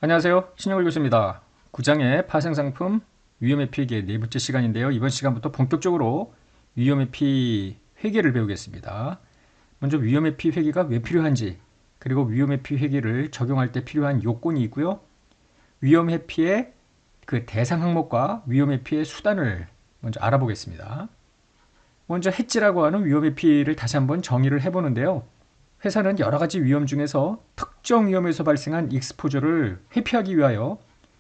안녕하세요. 신영일 교수입니다. 구장의 파생상품 위험회피의 네 번째 시간인데요. 이번 시간부터 본격적으로 위험회피 회계를 배우겠습니다. 먼저 위험회피 회계가 왜 필요한지, 그리고 위험회피 회계를 적용할 때 필요한 요건이 있고요. 위험회피의 그 대상 항목과 위험회피의 수단을 먼저 알아보겠습니다. 먼저 해지라고 하는 위험회피를 다시 한번 정의를 해보는데요. 회사는 여러 가지 위험 중에서 특정 위험에서 발생한 익스포저를 회피하기 위하여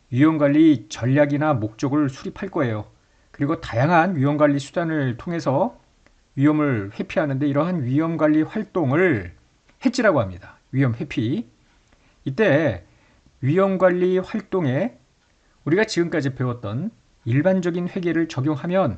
위험관리 전략이나 목적을 수립할 거예요. 그리고 다양한 위험관리 수단을 통해서 위험을 회피하는데 이러한 위험관리 활동을 해지라고 합니다. 위험 회피. 이때 위험관리 활동에 우리가 지금까지 배웠던 일반적인 회계를 적용하면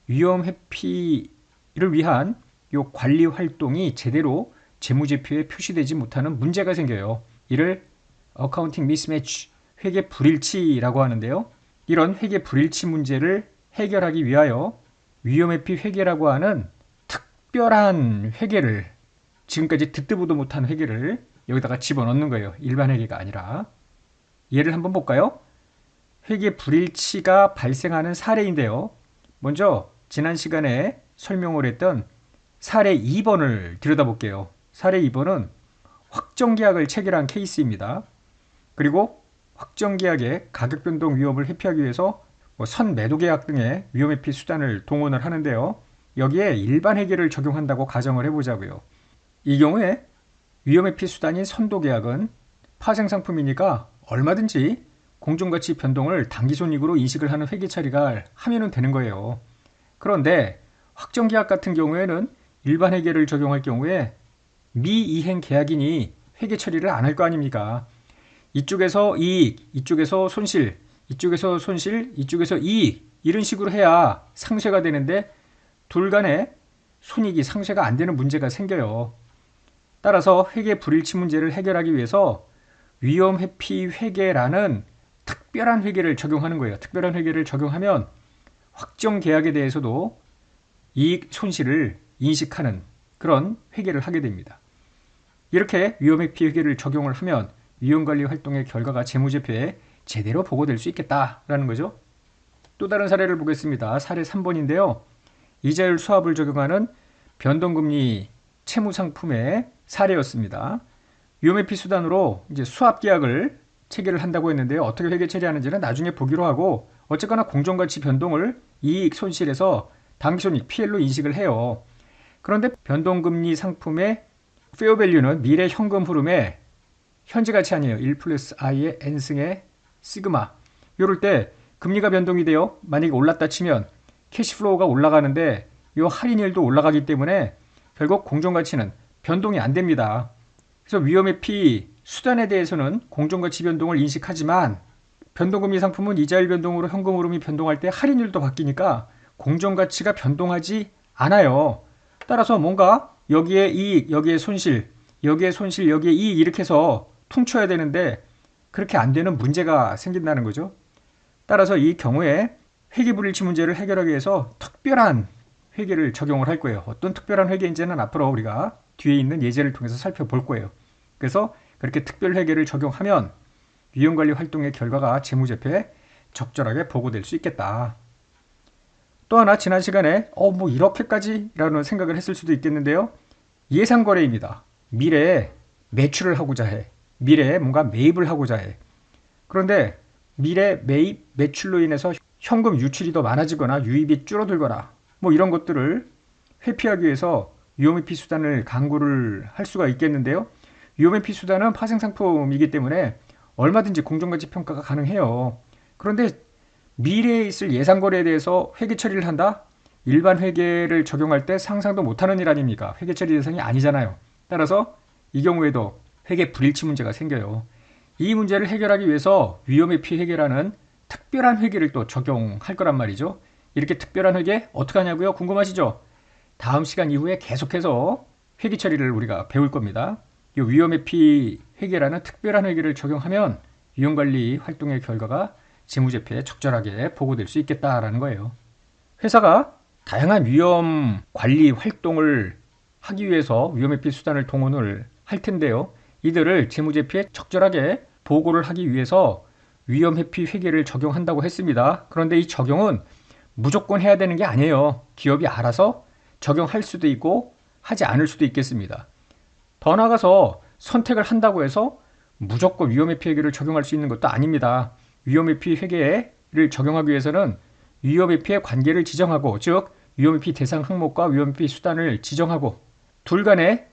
위험 회피를 위한 이 관리 활동이 제대로 재무제표에 표시되지 못하는 문제가 생겨요. 이를 어카운팅 미스매치, 회계 불일치라고 하는데요. 이런 회계 불일치 문제를 해결하기 위하여 위험회피 회계라고 하는 특별한 회계를, 지금까지 듣도 보도 못한 회계를 여기다가 집어넣는 거예요. 일반 회계가 아니라. 예를 한번 볼까요? 회계 불일치가 발생하는 사례인데요. 먼저 지난 시간에 설명을 했던 사례 2번을 들여다볼게요. 사례 2번은 확정계약을 체결한 케이스입니다. 그리고 확정계약의 가격변동 위험을 회피하기 위해서 선매도계약 등의 위험회피 수단을 동원을 하는데요. 여기에 일반 회계를 적용한다고 가정을 해보자고요. 이 경우에 위험회피 수단인 선도계약은 파생상품이니까 얼마든지 공정가치 변동을 당기손익으로 인식을 하는 회계 처리가 하면 되는 거예요. 그런데 확정계약 같은 경우에는 일반 회계를 적용할 경우에 미이행 계약인이 회계 처리를 안 할 거 아닙니까? 이쪽에서 이익, 이쪽에서 손실, 이쪽에서 손실, 이쪽에서 이익 이런 식으로 해야 상쇄가 되는데 둘 간에 손익이 상쇄가 안 되는 문제가 생겨요. 따라서 회계 불일치 문제를 해결하기 위해서 위험회피 회계라는 특별한 회계를 적용하는 거예요. 특별한 회계를 적용하면 확정 계약에 대해서도 이익 손실을 인식하는 그런 회계를 하게 됩니다. 이렇게 위험회피 회계를 적용을 하면 위험관리 활동의 결과가 재무제표에 제대로 보고될 수 있겠다라는 거죠. 또 다른 사례를 보겠습니다. 사례 3번인데요. 이자율 수합을 적용하는 변동금리 채무상품의 사례였습니다. 위험회피 수단으로 이제 수합 계약을 체결을 한다고 했는데요. 어떻게 회계 처리하는지는 나중에 보기로 하고 어쨌거나 공정가치 변동을 이익 손실에서 당기손익 PL로 인식을 해요. 그런데 변동금리 상품의 페어 밸류는 미래 현금 흐름의 현재 가치 아니에요. 1 플러스 i의 n승의 시그마. 이럴 때 금리가 변동이 돼요. 만약에 올랐다 치면 캐시플로우가 올라가는데 이 할인율도 올라가기 때문에 결국 공정가치는 변동이 안 됩니다. 그래서 위험회피 수단에 대해서는 공정가치 변동을 인식하지만 변동금리 상품은 이자율 변동으로 현금 흐름이 변동할 때 할인율도 바뀌니까 공정가치가 변동하지 않아요. 따라서 뭔가 여기에 이익, 여기에 손실, 여기에 손실, 여기에 이익 이렇게 해서 퉁쳐야 되는데 그렇게 안 되는 문제가 생긴다는 거죠. 따라서 이 경우에 회계불일치 문제를 해결하기 위해서 특별한 회계를 적용을 할 거예요. 어떤 특별한 회계인지는 앞으로 우리가 뒤에 있는 예제를 통해서 살펴볼 거예요. 그래서 그렇게 특별 회계를 적용하면 위험관리 활동의 결과가 재무제표에 적절하게 보고될 수 있겠다. 또 하나 지난 시간에 뭐 이렇게까지라는 생각을 했을 수도 있겠는데요. 예상거래입니다. 미래에 매출을 하고자 해. 미래에 뭔가 매입을 하고자 해. 그런데 미래 매입 매출로 인해서 현금 유출이 더 많아지거나 유입이 줄어들거나 이런 것들을 회피하기 위해서 위험회피 수단을 강구를 할 수가 있겠는데요. 위험회피 수단은 파생상품이기 때문에 얼마든지 공정가치 평가가 가능해요. 그런데 미래에 있을 예상거래에 대해서 회계 처리를 한다? 일반 회계를 적용할 때 상상도 못하는 일 아닙니까? 회계 처리 대상이 아니잖아요. 따라서 이 경우에도 회계 불일치 문제가 생겨요. 이 문제를 해결하기 위해서 위험회피 회계라는 특별한 회계를 또 적용할 거란 말이죠. 이렇게 특별한 회계 어떻게 하냐고요? 궁금하시죠? 다음 시간 이후에 계속해서 회계 처리를 우리가 배울 겁니다. 이 위험회피 회계라는 특별한 회계를 적용하면 위험관리 활동의 결과가 재무제표에 적절하게 보고될 수 있겠다라는 거예요. 회사가 다양한 위험 관리 활동을 하기 위해서 위험회피 수단을 동원을 할 텐데요. 이들을 재무제표에 적절하게 보고를 하기 위해서 위험회피 회계를 적용한다고 했습니다. 그런데 이 적용은 무조건 해야 되는 게 아니에요. 기업이 알아서 적용할 수도 있고 하지 않을 수도 있겠습니다. 더 나아가서 선택을 한다고 해서 무조건 위험회피 회계를 적용할 수 있는 것도 아닙니다. 위험회피 회계를 적용하기 위해서는 위험회피의 관계를 지정하고, 즉 위험회피 대상 항목과 위험회피 수단을 지정하고 둘 간의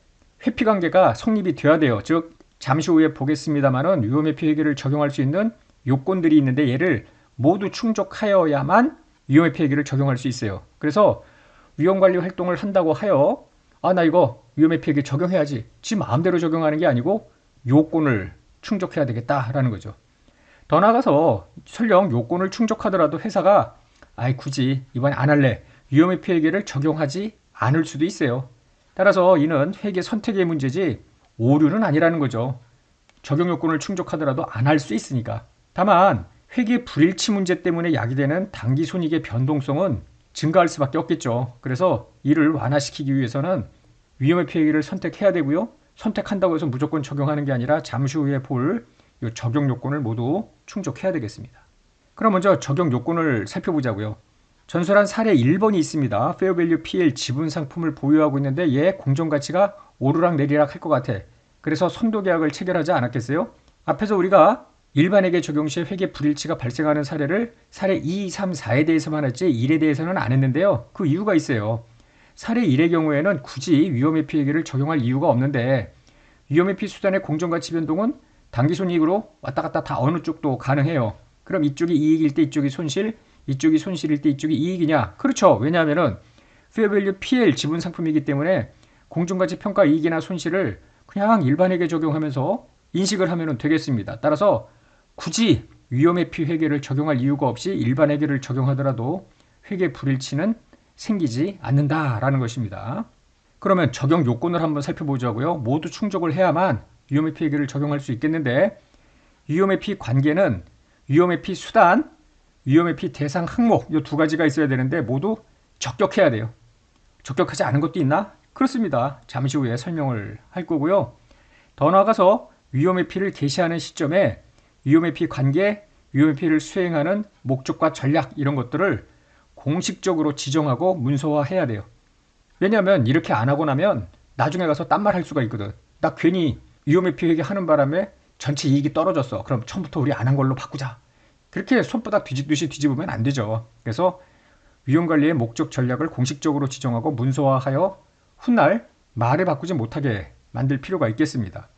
회피 관계가 성립이 돼야 돼요. 즉 잠시 후에 보겠습니다만은 위험회피 회계를 적용할 수 있는 요건들이 있는데 얘를 모두 충족하여야만 위험회피 회계를 적용할 수 있어요. 그래서 위험관리 활동을 한다고 하여 나 이거 위험회피 회계 적용해야지, 지 마음대로 적용하는 게 아니고 요건을 충족해야 되겠다라는 거죠. 더 나아가서 설령 요건을 충족하더라도 회사가 굳이 이번에 안 할래, 위험회피 회계를 적용하지 않을 수도 있어요. 따라서 이는 회계 선택의 문제지 오류는 아니라는 거죠. 적용 요건을 충족하더라도 안 할 수 있으니까. 다만 회계 불일치 문제 때문에 야기되는 당기손익의 변동성은 증가할 수밖에 없겠죠. 그래서 이를 완화시키기 위해서는 위험회피 회계를 선택해야 되고요. 선택한다고 해서 무조건 적용하는 게 아니라 잠시 후에 볼 이 적용 요건을 모두 충족해야 되겠습니다. 그럼 먼저 적용 요건을 살펴보자고요. 전설한 사례 1번이 있습니다. 페어밸류 PL 지분 상품을 보유하고 있는데 얘 공정가치가 오르락 내리락 할 것 같아. 그래서 선도계약을 체결하지 않았겠어요? 앞에서 우리가 일반회계 적용 시 회계 불일치가 발생하는 사례를 사례 2, 3, 4에 대해서만 했지 1에 대해서는 안 했는데요. 그 이유가 있어요. 사례 1의 경우에는 굳이 위험회피 회계를 적용할 이유가 없는데 위험회피 수단의 공정가치 변동은 당기손익으로 왔다 갔다 다 어느 쪽도 가능해요. 그럼 이쪽이 이익일 때 이쪽이 손실, 이쪽이 손실일 때 이쪽이 이익이냐? 그렇죠. 왜냐하면은 페어밸류 PL 지분 상품이기 때문에 공정가치 평가 이익이나 손실을 그냥 일반회계 적용하면서 인식을 하면 되겠습니다. 따라서 굳이 위험회피 회계를 적용할 이유가 없이 일반회계를 적용하더라도 회계 불일치는 생기지 않는다라는 것입니다. 그러면 적용 요건을 한번 살펴보자고요. 모두 충족을 해야만 위험회피 회계를 적용할 수 있겠는데 위험회피 관계는 위험회피 수단, 위험회피 대상 항목 이 두 가지가 있어야 되는데 모두 적격해야 돼요. 적격하지 않은 것도 있나? 그렇습니다. 잠시 후에 설명을 할 거고요. 더 나아가서 위험회피를 개시하는 시점에 위험회피 관계, 위험회피를 수행하는 목적과 전략 이런 것들을 공식적으로 지정하고 문서화해야 돼요. 왜냐하면 이렇게 안 하고 나면 나중에 가서 딴 말 할 수가 있거든. 나 괜히 위험회피 회계 하는 바람에 전체 이익이 떨어졌어. 그럼 처음부터 우리 안 한 걸로 바꾸자. 그렇게 손바닥 뒤집듯이 뒤집으면 안 되죠. 그래서 위험관리의 목적 전략을 공식적으로 지정하고 문서화하여 훗날 말을 바꾸지 못하게 만들 필요가 있겠습니다.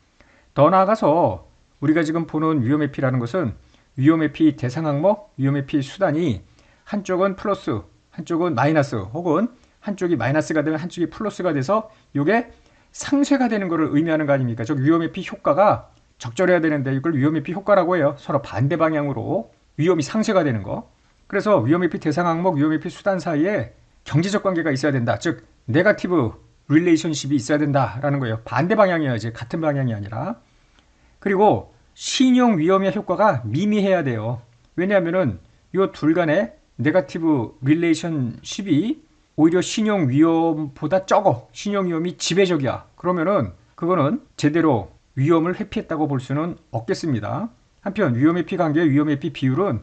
더 나아가서 우리가 지금 보는 위험회피라는 것은 위험회피 대상 항목, 위험회피 수단이 한쪽은 플러스, 한쪽은 마이너스 혹은 한쪽이 마이너스가 되면 한쪽이 플러스가 돼서 이게 상쇄가 되는 것을 의미하는 거 아닙니까? 즉 위험회피 효과가 적절해야 되는데 이걸 위험회피 효과라고 해요. 서로 반대 방향으로 위험이 상쇄가 되는 거. 그래서 위험회피 대상 항목, 위험회피 수단 사이에 경제적 관계가 있어야 된다. 즉 네거티브 릴레이션십이 있어야 된다라는 거예요. 반대 방향이어야지 같은 방향이 아니라. 그리고 신용 위험의 효과가 미미해야 돼요. 왜냐하면은 이 둘 간의 네거티브 릴레이션십이 오히려 신용 위험보다 적어. 신용 위험이 지배적이야. 그러면은 그거는 제대로 위험을 회피했다고 볼 수는 없겠습니다. 한편 위험회피 관계의 위험회피 비율은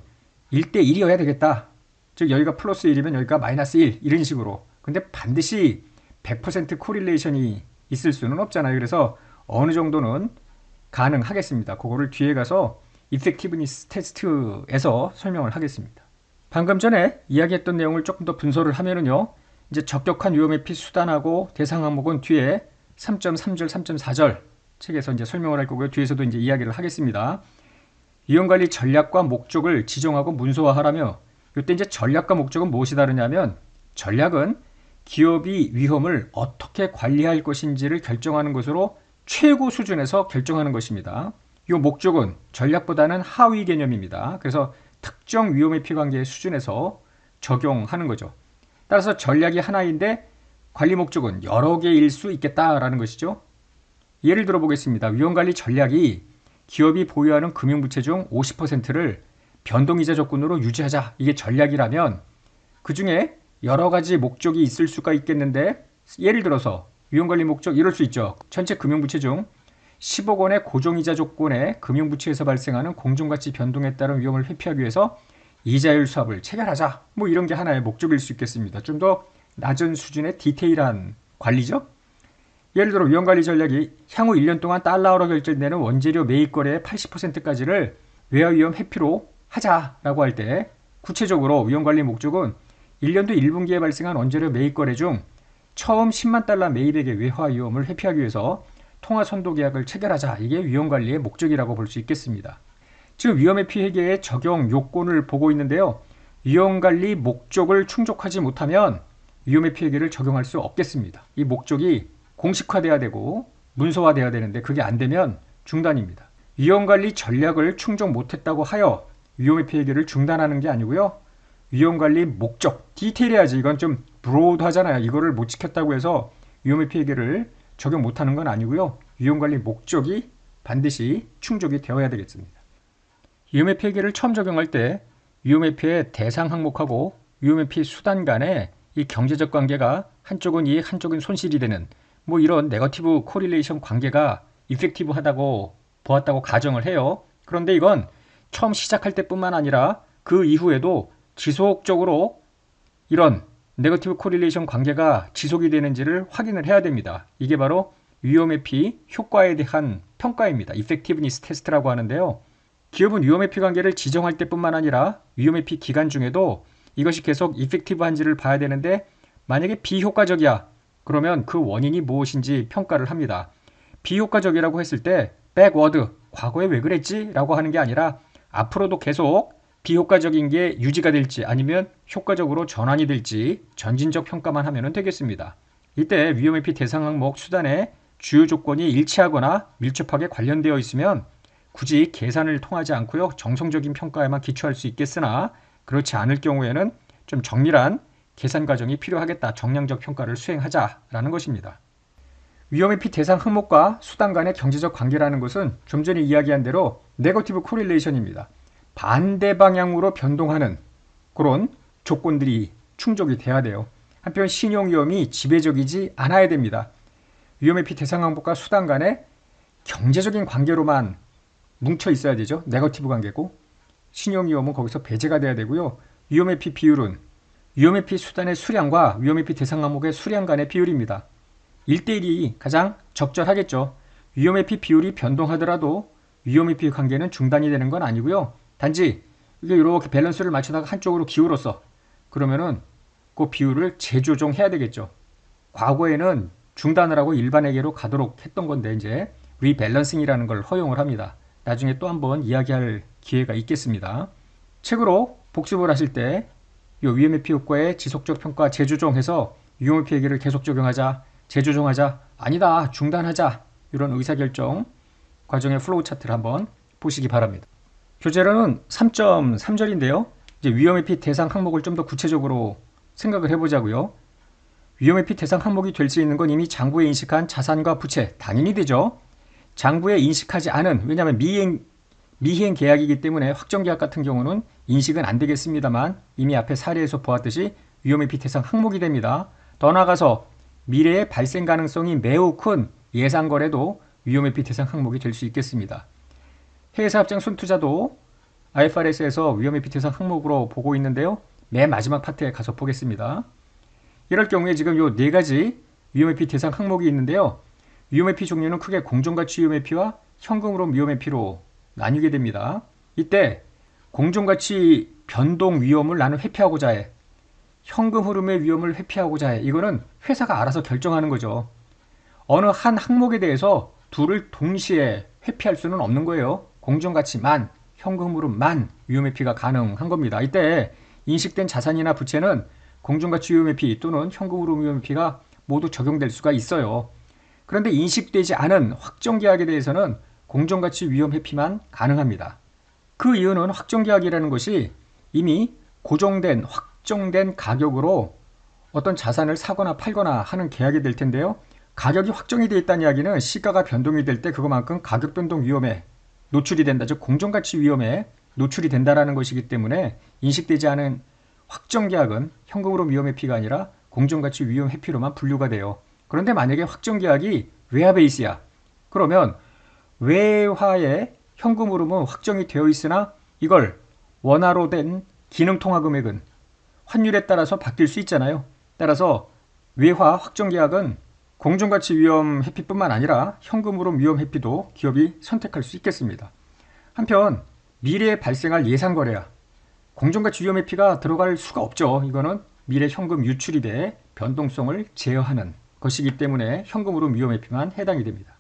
1대1이어야 되겠다. 즉 여기가 플러스 1이면 여기가 마이너스 1 이런 식으로. 근데 반드시 100% 코릴레이션이 있을 수는 없잖아요. 그래서 어느 정도는 가능하겠습니다. 그거를 뒤에 가서 이펙티브니스 테스트에서 설명을 하겠습니다. 방금 전에 이야기했던 내용을 조금 더 분석을 하면은요. 이제 적격한 위험회피 수단하고 대상 항목은 뒤에 3.3절, 3.4절 책에서 이제 설명을 할 거고요. 뒤에서도 이제 이야기를 하겠습니다. 위험관리 전략과 목적을 지정하고 문서화하라며 이때 이제 전략과 목적은 무엇이 다르냐면 전략은 기업이 위험을 어떻게 관리할 것인지를 결정하는 것으로 최고 수준에서 결정하는 것입니다. 이 목적은 전략보다는 하위 개념입니다. 그래서 특정 위험회피 관계의 수준에서 적용하는 거죠. 따라서 전략이 하나인데 관리 목적은 여러 개일 수 있겠다라는 것이죠. 예를 들어 보겠습니다. 위험관리 전략이 기업이 보유하는 금융부채 중 50%를 변동이자 조건으로 유지하자. 이게 전략이라면 그 중에 여러 가지 목적이 있을 수가 있겠는데 예를 들어서 위험관리 목적 이럴 수 있죠. 전체 금융부채 중 10억 원의 고정이자 조건에 금융부채에서 발생하는 공정가치 변동에 따른 위험을 회피하기 위해서 이자율 수합을 체결하자. 뭐 이런 게 하나의 목적일 수 있겠습니다. 좀 더 낮은 수준의 디테일한 관리죠. 예를 들어 위험관리 전략이 향후 1년 동안 달러로 결제되는 원재료 매입 거래의 80%까지를 외화위험 회피로 하자라고 할 때 구체적으로 위험관리 목적은 1년도 1분기에 발생한 원재료 매입 거래 중 처음 10만 달러 매입액의 외화위험을 회피하기 위해서 통화선도계약을 체결하자. 이게 위험관리의 목적이라고 볼 수 있겠습니다. 지금 위험회피 회계의 적용 요건을 보고 있는데요. 위험관리 목적을 충족하지 못하면 위험회피 회계를 적용할 수 없겠습니다. 이 목적이 공식화돼야 되고 문서화돼야 되는데 그게 안 되면 중단입니다. 위험관리 전략을 충족 못했다고 하여 위험회피 회계를 중단하는 게 아니고요. 위험관리 목적, 디테일해야지. 이건 좀 브로드하잖아요. 이거를 못 지켰다고 해서 위험회피 회계를 적용 못하는 건 아니고요. 위험관리 목적이 반드시 충족이 되어야 되겠습니다. 위험회피 회계를 처음 적용할 때 위험회피의 대상 항목하고 위험회피 수단 간의 이 경제적 관계가 한쪽은 이익, 한쪽은 손실이 되는 뭐 이런 네거티브 코릴레이션 관계가 이펙티브하다고 보았다고 가정을 해요. 그런데 이건 처음 시작할 때뿐만 아니라 그 이후에도 지속적으로 이런 네거티브 코릴레이션 관계가 지속이 되는지를 확인을 해야 됩니다. 이게 바로 위험회피 효과에 대한 평가입니다. 이펙티브니스 테스트라고 하는데요. 기업은 위험회피 관계를 지정할 때뿐만 아니라 위험회피 기간 중에도 이것이 계속 이펙티브한지를 봐야 되는데 만약에 비효과적이야. 그러면 그 원인이 무엇인지 평가를 합니다. 비효과적이라고 했을 때 백워드, 과거에 왜 그랬지? 라고 하는 게 아니라 앞으로도 계속 비효과적인 게 유지가 될지 아니면 효과적으로 전환이 될지 전진적 평가만 하면 되겠습니다. 이때 위험회피 대상 항목 수단의 주요 조건이 일치하거나 밀접하게 관련되어 있으면 굳이 계산을 통하지 않고요. 정성적인 평가에만 기초할 수 있겠으나 그렇지 않을 경우에는 좀 정밀한 계산 과정이 필요하겠다. 정량적 평가를 수행하자라는 것입니다. 위험회피 대상 항목과 수단 간의 경제적 관계라는 것은 좀 전에 이야기한 대로 네거티브 코릴레이션입니다. 반대 방향으로 변동하는 그런 조건들이 충족이 돼야 돼요. 한편 신용위험이 지배적이지 않아야 됩니다. 위험회피 대상 항목과 수단 간의 경제적인 관계로만 뭉쳐 있어야 되죠. 네거티브 관계고 신용위험은 거기서 배제가 돼야 되고요. 위험회피 비율은 위험회피 수단의 수량과 위험회피 대상 항목의 수량 간의 비율입니다. 1대1이 가장 적절하겠죠. 위험회피 비율이 변동하더라도 위험회피 관계는 중단이 되는 건 아니고요. 단지 이게 이렇게 밸런스를 맞추다가 한쪽으로 기울었어. 그러면은 그 비율을 재조정해야 되겠죠. 과거에는 중단을 하고 일반회계로 가도록 했던 건데 이제 리밸런싱이라는 걸 허용을 합니다. 나중에 또 한번 이야기할 기회가 있겠습니다. 책으로 복습을 하실 때 이 위험회피 효과의 지속적 평가 재조정해서 위험회피 회계를 계속 적용하자, 재조정하자, 아니다, 중단하자 이런 의사결정 과정의 플로우 차트를 한번 보시기 바랍니다. 교재로는 3.3절인데요. 이제 위험회피 대상 항목을 좀 더 구체적으로 생각을 해보자고요. 위험회피 대상 항목이 될 수 있는 건 이미 장부에 인식한 자산과 부채, 당연히 되죠. 장부에 인식하지 않은, 왜냐하면 미행 계약이기 때문에 확정 계약 같은 경우는 인식은 안 되겠습니다만 이미 앞에 사례에서 보았듯이 위험회피 대상 항목이 됩니다. 더 나아가서 미래의 발생 가능성이 매우 큰 예상 거래도 위험회피 대상 항목이 될 수 있겠습니다. 해외사 합장 순투자도 IFRS에서 위험회피 대상 항목으로 보고 있는데요. 맨 마지막 파트에 가서 보겠습니다. 이럴 경우에 지금 요 네 가지 위험회피 대상 항목이 있는데요. 위험회피 종류는 크게 공정가치 위험회피와 현금흐름 위험회피로 나뉘게 됩니다. 이때 공정가치 변동 위험을 나는 회피하고자 해. 현금 흐름의 위험을 회피하고자 해. 이거는 회사가 알아서 결정하는 거죠. 어느 한 항목에 대해서 둘을 동시에 회피할 수는 없는 거예요. 공정가치만, 현금 흐름만 위험회피가 가능한 겁니다. 이때 인식된 자산이나 부채는 공정가치 위험회피 또는 현금 흐름 위험회피가 모두 적용될 수가 있어요. 그런데 인식되지 않은 확정계약에 대해서는 공정가치 위험회피만 가능합니다. 그 이유는 확정계약이라는 것이 이미 고정된 확정된 가격으로 어떤 자산을 사거나 팔거나 하는 계약이 될 텐데요. 가격이 확정이 되어 있다는 이야기는 시가가 변동이 될 때 그것만큼 가격 변동 위험에 노출이 된다. 즉 공정가치 위험에 노출이 된다는 것이기 때문에 인식되지 않은 확정계약은 현금으로 위험회피가 아니라 공정가치 위험회피로만 분류가 돼요. 그런데 만약에 확정계약이 외화 베이스야. 그러면 외화의 현금 흐름은 확정이 되어 있으나 이걸 원화로 된 기능통화 금액은 환율에 따라서 바뀔 수 있잖아요. 따라서 외화 확정 계약은 공정가치 위험 회피뿐만 아니라 현금 흐름 위험 회피도 기업이 선택할 수 있겠습니다. 한편 미래에 발생할 예상 거래야 공정가치 위험 회피가 들어갈 수가 없죠. 이거는 미래 현금 유출입의 변동성을 제어하는 것이기 때문에 현금 흐름 위험 회피만 해당이 됩니다.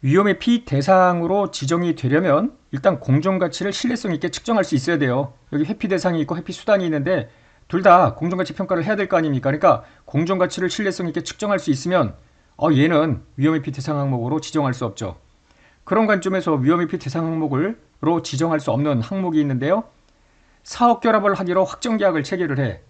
위험 회피 대상으로 지정이 되려면 일단 공정가치를 신뢰성 있게 측정할 수 있어야 돼요. 여기 회피 대상이 있고 회피 수단이 있는데 둘 다 공정가치 평가를 해야 될 거 아닙니까? 그러니까 공정가치를 신뢰성 있게 측정할 수 있으면 얘는 위험회피 대상 항목으로 지정할 수 없죠. 그런 관점에서 위험회피 대상 항목으로 지정할 수 없는 항목이 있는데요. 사업 결합을 하기로 확정계약을 체결을 해.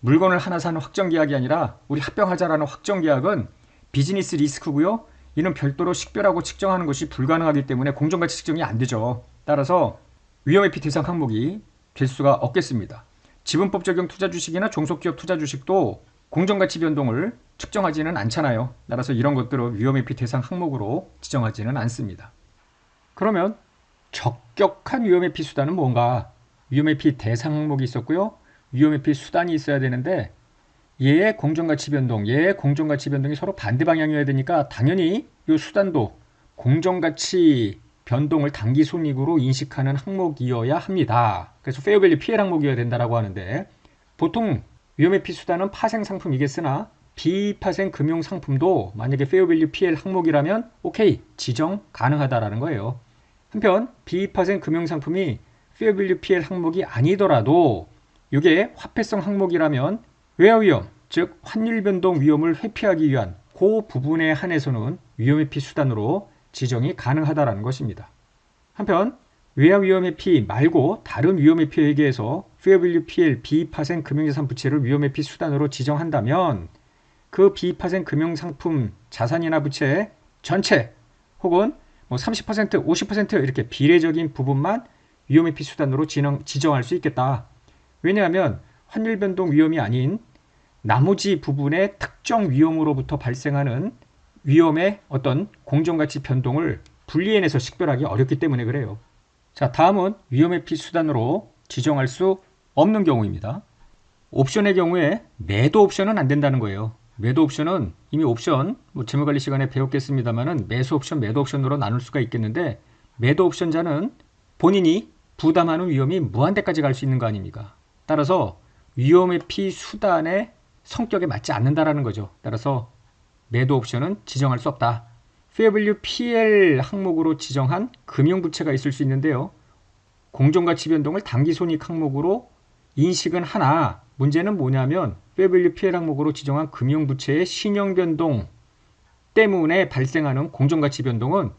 물건을 하나 사는 확정계약이 아니라 우리 합병하자라는 확정계약은 비즈니스 리스크고요. 이는 별도로 식별하고 측정하는 것이 불가능하기 때문에 공정가치 측정이 안 되죠. 따라서 위험회피 대상 항목이 될 수가 없겠습니다. 지분법 적용 투자주식이나 종속기업 투자주식도 공정가치 변동을 측정하지는 않잖아요. 따라서 이런 것들은 위험회피 대상 항목으로 지정하지는 않습니다. 그러면 적격한 위험회피 수단은 뭔가? 위험회피 대상 항목이 있었고요. 위험회피 수단이 있어야 되는데 얘의 공정가치 변동, 얘의 공정가치 변동이 서로 반대 방향이어야 되니까 당연히 이 수단도 공정가치 변동을 단기손익으로 인식하는 항목이어야 합니다. 그래서 페어밸류 PL 항목이어야 된다고 하는데 보통 위험회피 수단은 파생상품이겠으나 비파생 금융상품도 만약에 페어밸류 PL 항목이라면 오케이 지정 가능하다라는 거예요. 한편 비파생 금융상품이 페어밸류 PL 항목이 아니더라도 이게 화폐성 항목이라면 외화위험, 즉 환율변동 위험을 회피하기 위한 그 부분에 한해서는 위험회피 수단으로 지정이 가능하다는 것입니다. 한편 외화위험회피 말고 다른 위험회피에 대해서 페어밸류 PL 비파생 금융자산 부채를 위험회피 수단으로 지정한다면 그 비파생 금융상품 자산이나 부채 전체 혹은 30%, 50% 이렇게 비례적인 부분만 위험회피 수단으로 지정할 수 있겠다. 왜냐하면 환율변동 위험이 아닌 나머지 부분의 특정 위험으로부터 발생하는 위험의 어떤 공정가치 변동을 분리해내서 식별하기 어렵기 때문에 그래요. 자, 다음은 위험회피 수단으로 지정할 수 없는 경우입니다. 옵션의 경우에 매도 옵션은 안 된다는 거예요. 매도 옵션은 이미 옵션 재무관리 시간에 배웠겠습니다만은 매수 옵션, 매도 옵션으로 나눌 수가 있겠는데 매도 옵션자는 본인이 부담하는 위험이 무한대까지 갈 수 있는 거 아닙니까? 따라서 위험회피 수단의 성격에 맞지 않는다라는 거죠. 따라서 매도 옵션은 지정할 수 없다. 페어밸류 PL 항목으로 지정한 금융부채가 있을 수 있는데요. 공정가치 변동을 단기손익 항목으로 인식은 하나 문제는 뭐냐면 페어밸류 PL 항목으로 지정한 금융부채의 신용변동 때문에 발생하는 공정가치 변동은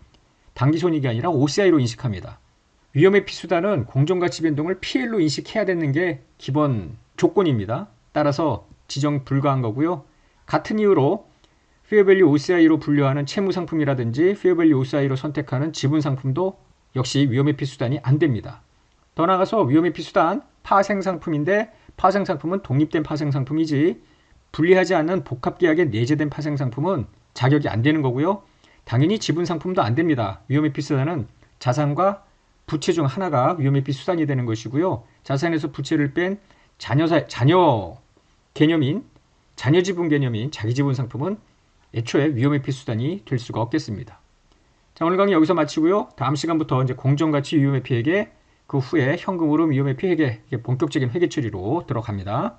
단기손익이 아니라 OCI로 인식합니다. 위험회피 수단은 공정가치 변동을 PL로 인식해야 되는 게 기본 조건입니다. 따라서 지정 불가한 거고요. 같은 이유로 페어밸류 OCI로 분류하는 채무상품이라든지 페어밸류 OCI로 선택하는 지분상품도 역시 위험회피 수단이 안 됩니다. 더 나아가서 위험회피 수단 파생상품인데 파생상품은 독립된 파생상품이지 분리하지 않는 복합계약에 내재된 파생상품은 자격이 안 되는 거고요. 당연히 지분상품도 안 됩니다. 위험회피 수단은 자산과 부채 중 하나가 위험회피 수단이 되는 것이고요. 자산에서 부채를 뺀 자녀 개념인 자녀지분 개념인 자기지분 상품은 애초에 위험회피 수단이 될 수가 없겠습니다. 자, 오늘 강의 여기서 마치고요. 다음 시간부터 이제 공정가치 위험회피 회계, 그 후에 현금 흐름 위험회피 회계, 본격적인 회계 처리로 들어갑니다.